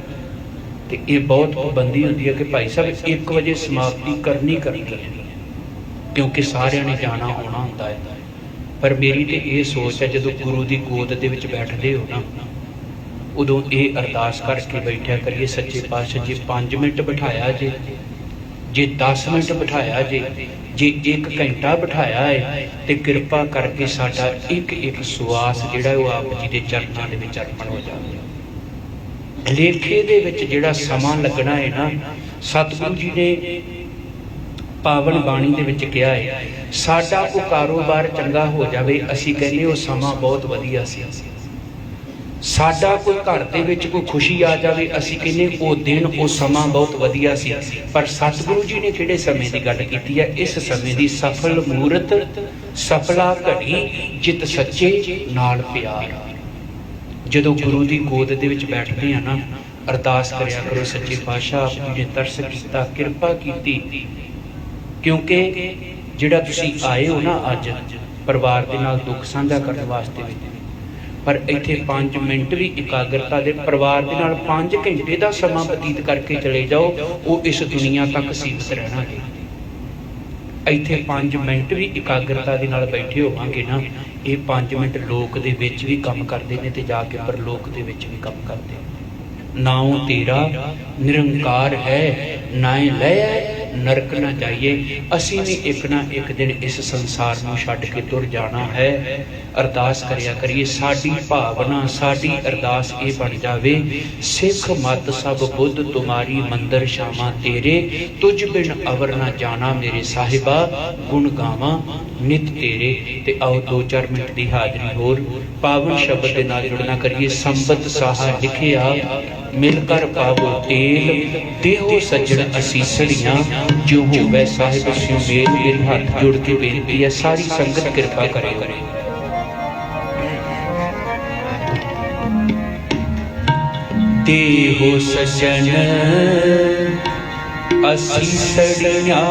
B: ਤੇ ਇਹ ਬਹੁਤ ਪਾਬੰਦੀ ਹੁੰਦੀ ਹੈ ਕਿ ਭਾਈ ਸਾਹਿਬ 1 ਵਜੇ ਸਮਾਪਤੀ ਕਰਨੀ ਹੈ, ਕਿਉਂਕਿ ਸਾਰਿਆਂ ਨੇ ਜਾਣਾ ਆਉਣਾ ਹੁੰਦਾ ਹੈ। ਪਰ ਮੇਰੀ ਤੇ ਇਹ ਸੋਚ ਹੈ, ਜਦੋਂ ਗੁਰੂ ਦੀ ਗੋਦ ਦੇ ਵਿੱਚ ਬੈਠਦੇ ਹੋ ਨਾ, ਉਦੋਂ ਇਹ ਅਰਦਾਸ ਕਰਕੇ ਬੈਠਿਆ ਕਰੀਏ, ਸੱਚੇ ਪਾਤਸ਼ਾਹ ਜੇ 5 ਮਿੰਟ ਬਿਠਾਇਆ ਜੇ 10 ਮਿੰਟ ਬਿਠਾਇਆ ਜੇ 1 ਘੰਟਾ ਬਿਠਾਇਆ ਹੈ, ਤੇ ਕਿਰਪਾ ਕਰਕੇ ਸਾਡਾ ਇੱਕ ਸਵਾਸ ਜਿਹੜਾ ਉਹ ਆਪ ਜੀ ਦੇ ਚਰਨਾਂ ਦੇ ਵਿੱਚ ਅਰਪਣ ਹੋ ਜਾਵੇ। ਲੇਖੇ ਦੇ ਵਿੱਚ ਜਿਹੜਾ ਸਮਾਂ ਲੱਗਣਾ ਹੈ ਨਾ, ਸਤਿਗੁਰੂ ਜੀ ਨੇ ਪਾਵਨ ਬਾਣੀ ਦੇ ਵਿੱਚ ਕਿਹਾ ਹੈ, ਸਾਡਾ ਕੋਈ ਕਾਰੋਬਾਰ ਚੰਗਾ ਹੋ ਜਾਵੇ, ਅਸੀਂ ਕਹਿੰਦੇ ਉਹ ਸਮਾਂ ਬਹੁਤ ਵਧੀਆ ਸੀ। ਸਾਡਾ ਕੋਈ ਘਰ ਦੇ ਵਿੱਚ ਕੋਈ ਖੁਸ਼ੀ ਆ ਜਾਵੇ, ਅਸੀਂ ਕਹਿੰਦੇ ਉਹ ਦਿਨ ਉਹ ਸਮਾਂ ਬਹੁਤ ਵਧੀਆ ਸੀ। ਪਰ ਸਤਿਗੁਰੂ ਜੀ ਨੇ ਕਿਹੜੇ ਸਮੇਂ ਦੀ ਗੱਲ ਕੀਤੀ ਹੈ, ਇਸ ਸਮੇਂ ਦੀ ਸਫਲ ਮੂਰਤ ਸਫਲਾ ਘੜੀ ਜਿਤ ਸੱਚੇ ਨਾਲ ਪਿਆਰ। ਜਦੋਂ ਗੁਰੂ ਦੀ ਗੋਦ ਦੇ ਵਿੱਚ ਬੈਠਦੇ ਆ ਨਾ, ਅਰਦਾਸ ਕਰਿਆ ਕਰੋ, ਸੱਚੇ ਪਾਤਸ਼ਾਹ ਆਪ ਜੀ ਨੇ ਤਰਸ ਕੀਤਾ, ਕਿਰਪਾ ਕੀਤੀ, ਕਿਉਂਕਿ ਜਿਹੜਾ ਤੁਸੀਂ ਆਏ ਹੋ ਨਾ ਅੱਜ ਪਰਿਵਾਰ ਦੇ ਨਾਲ ਦੁੱਖ ਸਾਂਝਾ ਕਰਨ ਵਾਸਤੇ, ਪਰ ਇੱਥੇ 5 ਮਿੰਟ ਵੀ ਇਕਾਗਰਤਾ ਦੇ ਪਰਿਵਾਰ ਦੇ ਨਾਲ 5 ਘੰਟੇ ਦਾ ਸਮਾਂ ਬਤੀਤ ਕਰਕੇ ਚਲੇ ਜਾਓ, ਉਹ ਇਸ ਦੁਨੀਆ ਤੱਕ ਸੀਮਿਤ ਰਹਿਣਾ ਹੈ। ਇੱਥੇ 5 ਮਿੰਟ ਵੀ ਇਕਾਗਰਤਾ ਦੇ ਨਾਲ ਬੈਠੇ ਹੋਵਾਂਗੇ ਨਾ, ਇਹ 5 ਮਿੰਟ ਲੋਕ ਦੇ ਵਿੱਚ ਵੀ ਕੰਮ ਕਰਦੇ ਨੇ, ਤੇ ਜਾ ਕੇ ਪਰਲੋਕ ਦੇ ਵਿੱਚ ਵੀ ਕੰਮ ਕਰਦੇ ਨੇ। ਨਾਉ ਤੇਰਾ ਨਿਰੰਕਾਰ ਹੈ, ਨਾਏ ਲੈ ਨਰਕ ਨਾ ਜਾਈਏ। ਅਸੀਂ ਵੀ ਇੱਕ ਨਾ ਇੱਕ ਦਿਨ ਇਸ ਸੰਸਾਰ ਨੂੰ ਛੱਡ ਕੇ ਤੁਰ ਜਾਣਾ ਹੈ। ਅਰਦਾਸ ਕਰਿਆ ਕਰੀਏ, ਸਾਡੀ ਭਾਵਨਾ, ਸਾਡੀ ਅਰਦਾਸ ਇਹ ਬਣ ਜਾਵੇ, ਸਿੱਖ ਮਤ ਸਭ ਬੁੱਧ ਤੁਮਾਰੀ ਮੰਦਰ ਸ਼ਾਮਾ ਤੇਰੇ, ਤੁਝ ਬਿਨ ਅਵਰ ਨਾ ਜਾਣਾ ਮੇਰੇ ਸਾਹਿਬਾ, ਗੁਣ ਗਾਵਾਂ ਨਿਤ ਤੇਰੇ। ਤੇ ਆਓ 2-4 ਮਿੰਟ ਦੀ ਹਾਜ਼ਰੀ ਹੋਰ ਪਾਵਨ ਸ਼ਬਦ ਦੇ ਨਾਲ ਜੁੜਨਾ ਕਰੀਏ। ਸੰਬਤ ਸਾਹਾ ਲਿਖਿਆ ਮਿਲ ਕਰ ਪਾਵੋ ਤੇਲ, ਦੇਹੋ ਸੱਜਣ ਅਸੀਸੜੀਆਂ, ਜੋ ਹੋਵੇ ਸਾਹਿਬ ਸਿਉ ਮੇਲ। ਮੇਰੇ ਹੱਥ ਜੋੜ ਕੇ ਬੇਨਤੀ ਹੈ, ਸਾਰੀ ਸੰਗਤ ਕਿਰਪਾ ਕਰੇ। ਦੇਹੋ ਸੱਜਣ ਅਸੀਸੜੀਆਂ,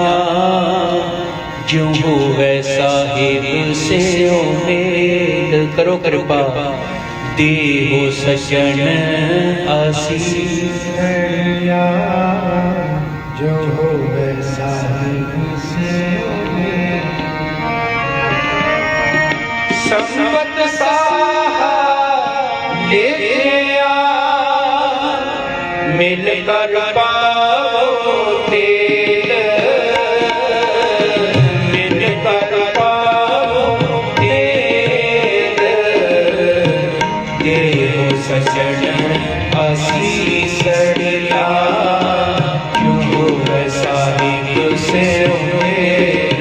B: ਜੋ ਹੋਵੇ ਸਾਹਿਬ ਸਿਉ ਮੇਲ। ਕਰੋ ਕਿਰਪਾ। ਦੇਹੋ ਸੱਜਣ ਅਸੀਸੜੀਆਂ,
A: ਜੋ ਹੋਵੇ ਸਾਹਿਬ ਸਿਉ ਮੇਲ। ਸੰਬਤ ਸਾਹਾ ਲਿਖਿਆ मिल कर पाओ तेल, मिल कर पाओ तेल, देहो सजन आसीसड़िया, क्यों साहिब से उम्मीद।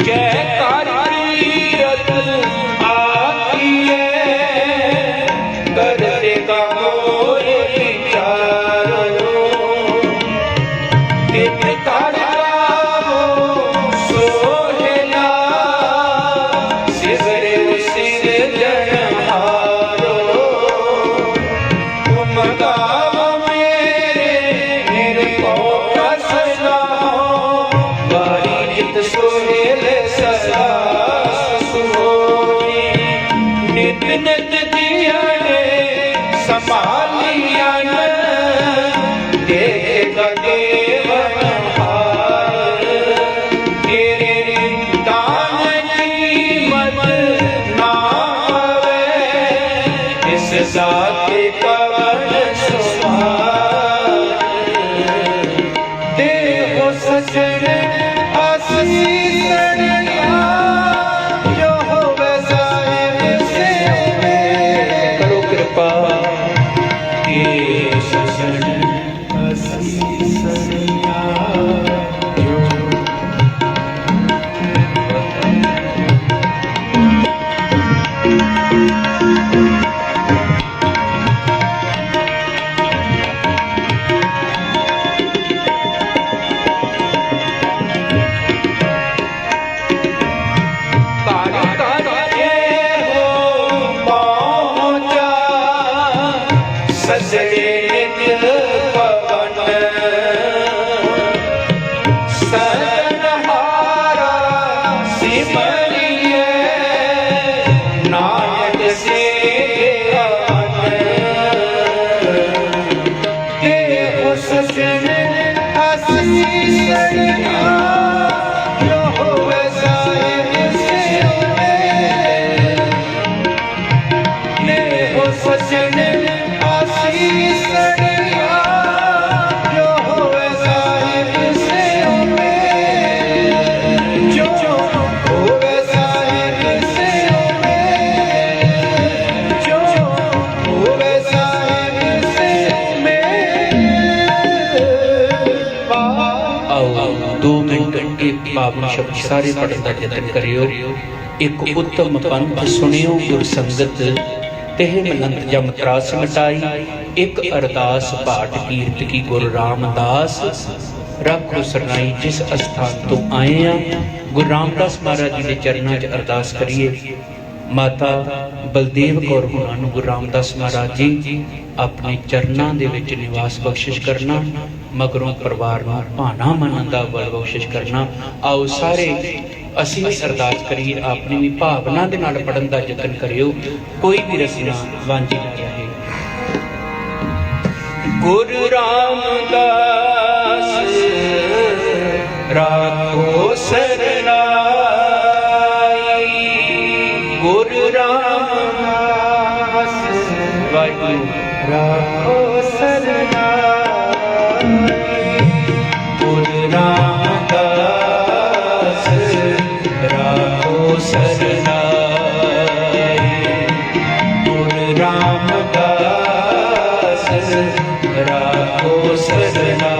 A: जयकार कीरत आखिए, करते का मोर विचारो, नित ताराओ सोहेला, सिवरे सिर जनहारो। तुम गाओ मेरे निर्को कसना, बारी जित सोहेल सदा सुहोई। नित नित जियने संभालिया न, देख देवन हार। तेरे दान की मत ना आवे, इस जाति कवन सुमार। देहो सजन आसीसड़िया, जो होवे साहिब से उम्मीद। करो कृपा देहो सजन आसीसड़िया, जो सजड़े नित पवन, सजनहारा सिमरिए, नायक से अवन। देहो सजन आसीसड़िया, जो होवे साहिब से उम्मीद। देहो सजन आसीसड़िया, जो होवे साहिब से उम्मीद। जो होवे साहिब से उम्मीद, जो होवे साहिब से उम्मीद।
B: आओ 2 मिनट एक पावन शब्द सारे पढ़न का यतन करियो। एक उत्तम पंथ सुनियो गुर संगत, तेह मिलंत जम त्रास मिटाई। एक अरदास पाठ कीर्त की गुरु रामदास, राखो सरनाई जिस अस्थान तो आए हैं। गुरु रामदास महाराज जी के चरणों च अरदास करिए। माता बलदेव कौर होना नूं गुरु रामदास महाराज जी अपने चरणों दे विच निवास बख्शिश करना, मगरों परिवार नूं भाना मनन दा बल बख्शिश करना। आओ सारे ਅਸੀਂ ਵੀ ਅਰਦਾਸ ਕਰੀਏ, ਆਪਣੀ ਵੀ ਭਾਵਨਾ ਦੇ ਨਾਲ ਪੜਨ ਦਾ ਯਤਨ ਕਰਿਓ, ਕੋਈ ਵੀ ਰਸਨਾ ਵਾਂਝੀ ਨਾ ਰਹੇ।
A: गुरु रामदास राखो सरनाई, गुरु रामदास वाहिगुरु राखो सरनाई। गुरु रामदास राखो सरनाई, गुरु रामदास राखो सरनाई।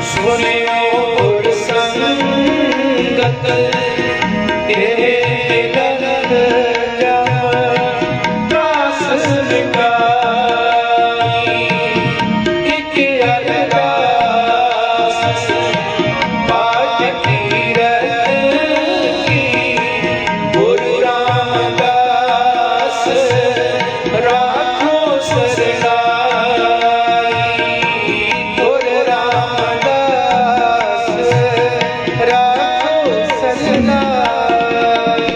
A: सुनियो जगत तेरे ललन जम दास गाई एक अरदास पाठ कीरत की गुरु रामदास राखो सरनाई गुरु रामदास राखो सरनाई।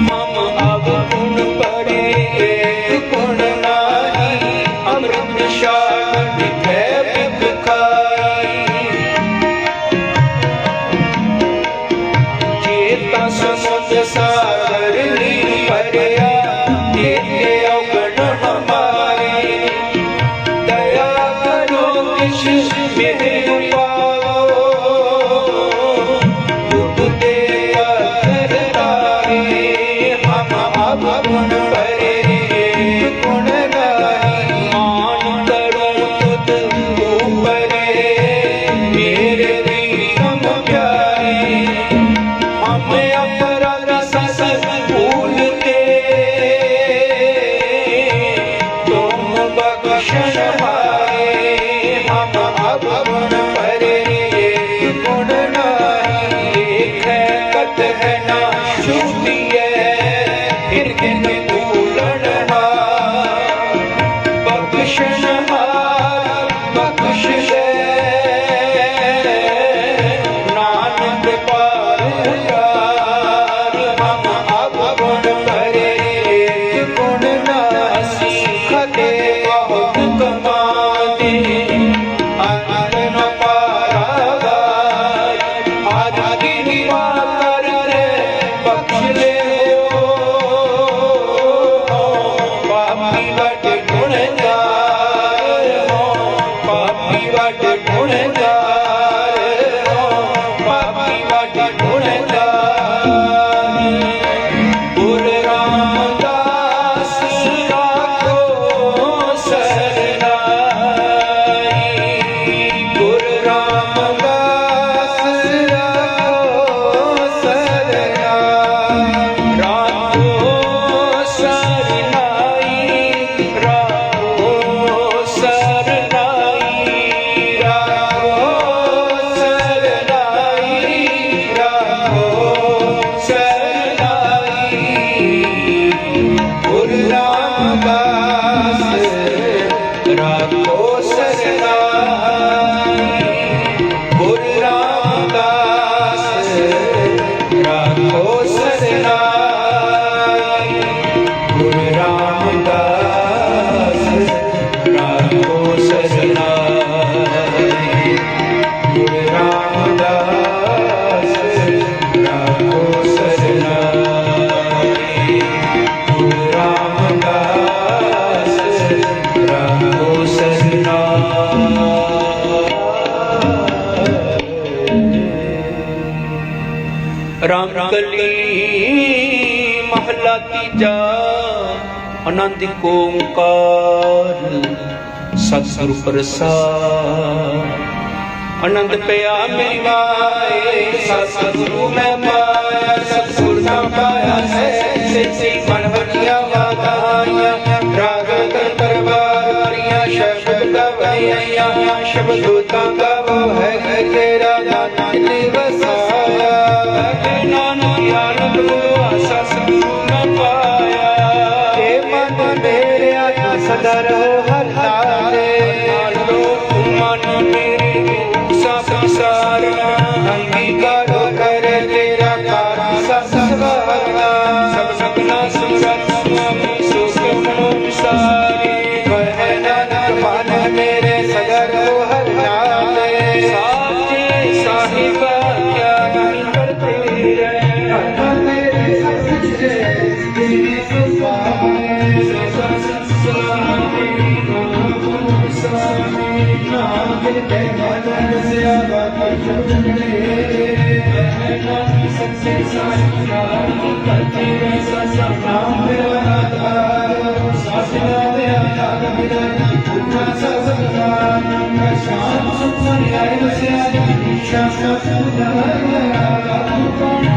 A: हम अब गुण पढ़े एक गुण नाही अमृत शासन है बिख खाई चेता समुद सागर नीर भरिया तेरे अवगुण हमारे दया करो किश मेरे पाओ दुख दे अधर तारे हम अब गुण भरे गुण गाई मान करो तुद ऊपरे मेरे दीन प्यारे हम अपराध सस भूलते तुम बख्शन हारे हम अब गुण भरे गुण नाही एक है कत है ना छूटी है फिर गिन भूलन बख्शन बख्श दे नानक पार हम अब गुण भरे गुण नासी खते बहुत कमाते अनन न पारा आज की निवार रे बख्श ले पापी बट गुणगार हो पापी बट गुणगार हो पापी बट गुणगार गुरु रामदास राखो सरनाई गुरु रामदास राखो सरनाई राखो सरनाई राखो सरनाई राखो सरनाई राखो सरनाई गुरु रामदास राखो सरनाई गुरु रामदास राखो सरनाई गुरु रामदास राखो सरनाई गुरु रामदास राखो सरनाई गुरु रामदास राखो सरनाई। रामकली महला तीजा आनंद ओंकार सतगुरु प्रसाद आनंद पिया मेरी माए सतगुरु मैं पाया सतगुरु ना पाया है से मन बनिया वादाइया राग दरबारिया शब्द गवैया शब्द का वो है तेरा नाम बसाया नानक आनंद आसा सतगुरु ना पाया हे मन मेरे आया सदा रहो हर तारे लो मन मेरे संसारना अंगीकारो कर तेरा कार ससवारना सब सपना सुरत स्वामी सुखमनो विसारी वह नानक मन मेरे सदा रहो हर तारे साचे साहिबा क्या नहीं करते मेरे सच्चे तेरी सुपाए ससवारना नाम के मन से आवाज चुनले नाम सच्चे साहिबा करते ससा नाम मेरा आधार सासना मेरा आधार उठा ससना नाम शांत सुख न्याय से ਸ਼ਮਸ ਦਇਆ ਗਾਤੂ ਕਣ